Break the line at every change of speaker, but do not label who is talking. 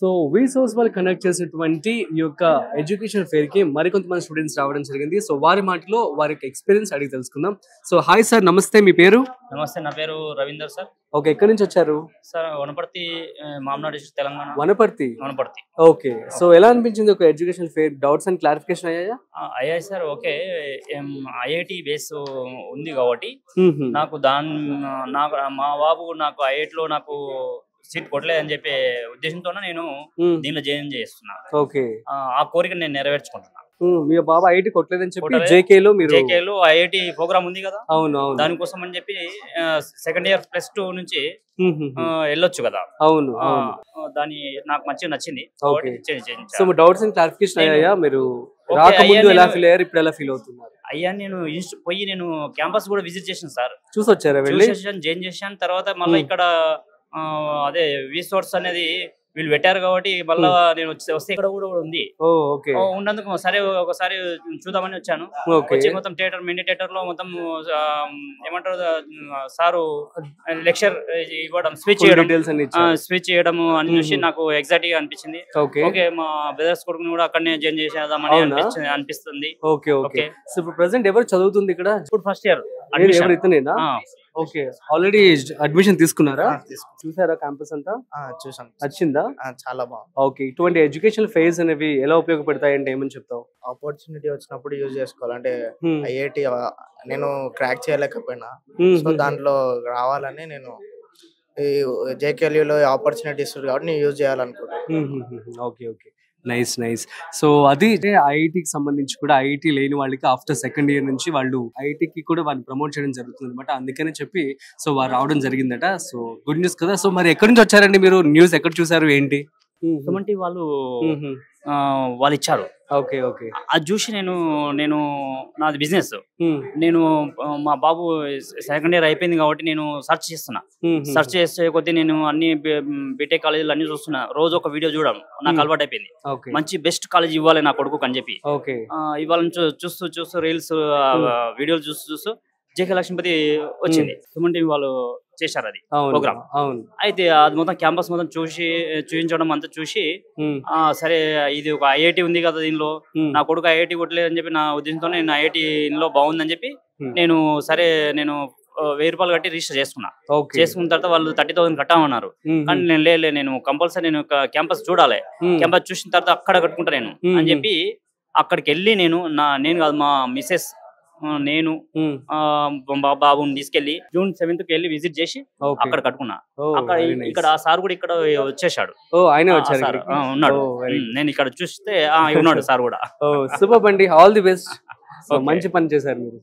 So వీసోర్స్ వాళ్ళు conduct చేసినటువంటి ఈ యొక్క ఎడ్యుకేషన్ ఫేర్ కి మరికొంతమంది స్టూడెంట్స్ రావడం జరిగింది. సో వారి మాటలో వారి యొక్క ఎక్స్పీరియన్స్ అడిగి తెలుసుకుందాం. సో హాయ్ సార్, నమస్తే, మీ పేరు?
నమస్తే, నా పేరు రవీందర్ సార్.
ఓకే, ఎక్కడి నుంచి వచ్చారు?
సార్ వనపర్తి, మామనాడు district, Telangana.
Wanaparthy. Okay, so ఎలా అనిపించింది ఒక education fair? Doubts and clarification అయ్యాయా?
అయ్యాయి సార్. ఓకే, ఐఐటి బేస్ ఉంది కాబట్టి నాకు మా బాబు నాకు ఐఐటి లో నాకు సీట్ కొట్టలేదని చెప్పే ఉద్దేశంతో నేను దీనిలో జాయిన్ చేస్తున్నా.
ఓకే,
ఆ కోరిక నేను నెరవేర్చుకుంటున్నా.
మీ బాబా ఐఐటి కొట్టలేదని చెప్పి జేకేలో
ఐఐటి ప్రోగ్రామ్ ఉంది కదా,
అవును,
దానికోసం అని చెప్పి సెకండ్ ఇయర్ +2 నుంచి వెళ్ళొచ్చు కదా.
అవును,
దాని నాకు మంచిగా నచ్చింది.
సో డౌట్స్ అండ్ క్లారిఫికేషన్ అయ్యాయా? మీరు రాకముందు ఎలా ఫీల్ అయ్యారు, ఇప్పుడు ఎలా ఫీల్ అవుతున్నారు?
అయ్యా, నేను క్యాంపస్ కూడా విజిట్ చేసాను సార్.
చూసి వచ్చారా?
జాయిన్ చేశాను. తర్వాత మళ్ళీ ఇక్కడ అదే వీసోర్స్ అనేది వీళ్ళు పెట్టారు కాబట్టి మళ్ళా నేను వస్తే ఇక్కడ కూడా ఉంది. ఉన్నందుకు సరే ఒకసారి చూద్దామని వచ్చాను. వచ్చి మొత్తం మినీ థియేటర్ లో మొత్తం ఏమంటారు సారు లెక్చర్ ఇవ్వడం, స్పీచ్ చేయడం అని చూసి నాకు ఎగ్జైట్ గా అనిపించింది. ఓకే, మా బ్రదర్స్ కొడుకుని కూడా అక్కడనే జాయిన్ చేసేద్దామని అనిపిస్తుంది.
ఓకే, సో ఇప్పుడు ప్రెసెంట్ ఎవరు చదువుతుంది ఇక్కడ?
ఇప్పుడు first year.
Okay, already admission తీసుకున్నారా? చూసారా క్యాంపస్ అంతా?
చూసాను.
నచ్చిందా?
చాలా బాగుంది.
ఓకే, ఇటువంటి ఎడ్యుకేషన్ ఫేజ్ అనేవి ఎలా ఉపయోగపడతాయి అంటే ఏమని చెప్తావు?
ఆపర్చునిటీ వచ్చినప్పుడు యూజ్ చేసుకోవాలి. అంటే ఐఐటి నేను క్రాక్ చేయలేకపోయినా, సో దాంట్లో రావాలని నేను జేకేఎల్యూలో ఆపర్చునిటీ ఇస్తుంది కాబట్టి నేను యూజ్ చేయాలనుకుంటున్నాను.
Okay, nice. సో అది ఐఐటికి సంబంధించి కూడా ఐఐటి లేని వాళ్ళకి ఆఫ్టర్ సెకండ్ ఇయర్ నుంచి వాళ్ళు ఐఐటికి కూడా వాళ్ళు ప్రమోట్ చేయడం జరుగుతుంది అనమాట. అందుకని చెప్పి సో వారు రావడం జరిగిందట. సో గుడ్ న్యూస్ కదా. సో మరి ఎక్కడి నుంచి వచ్చారండి మీరు? న్యూస్ ఎక్కడ చూసారు, ఏంటి?
వాళ్ళు ఇచ్చారు.
ఓకే,
అది చూసి నేను నాది బిజినెస్, నేను మా బాబు సెకండ్ ఇయర్ అయిపోయింది కాబట్టి నేను సెర్చ్ చేసే కొద్దీ నేను అన్ని బీటెక్ కాలేజీలు అన్ని చూస్తున్నా. రోజు ఒక వీడియో చూడడం నాకు అలవాటు అయిపోయింది. మంచి బెస్ట్ కాలేజ్ ఇవ్వాలి నా కొడుకు అని చెప్పి ఇవ్వాలని చూస్తూ రీల్స్ వీడియోలు చూస్తూ జేకే లక్ష్మీపతి వచ్చింది. సుమన్ వాళ్ళు చేశారు అది ప్రోగ్రామ్. అయితే అది మొత్తం క్యాంపస్ మొత్తం చూపించడం అంతా చూసి సరే ఇది ఒక ఐఐటి ఉంది కదా, దీనిలో నా కొడుకు ఐఐటి కొట్టలేదని చెప్పి నా ఉద్దేశంతో నేను ఐఐటి లో బాగుందని చెప్పి నేను 1000 రూపాయలు కట్టి రిజిస్టర్ చేసుకున్న తర్వాత వాళ్ళు 30,000 కట్టామన్నారు. కానీ నేను కంపల్సరీ నేను క్యాంపస్ చూడాలి, క్యాంపస్ చూసిన తర్వాత అక్కడ కట్టుకుంటా నేను అని చెప్పి అక్కడికి వెళ్ళి నేను కాదు, మా మిసెస్ నేను బాబుని తీసుకెళ్లి June 7th వెళ్ళి విజిట్ చేసి అక్కడ కట్టుకున్నా. అక్కడ ఇక్కడ ఆ సార్ కూడా ఇక్కడ వచ్చేసాడు. ఉన్నాడు. నేను ఇక్కడ చూస్తే ఉన్నాడు సార్ కూడా.
సూపర్ అండి, ఆల్ ది బెస్ట్. మంచి పని చేశారు మీరు.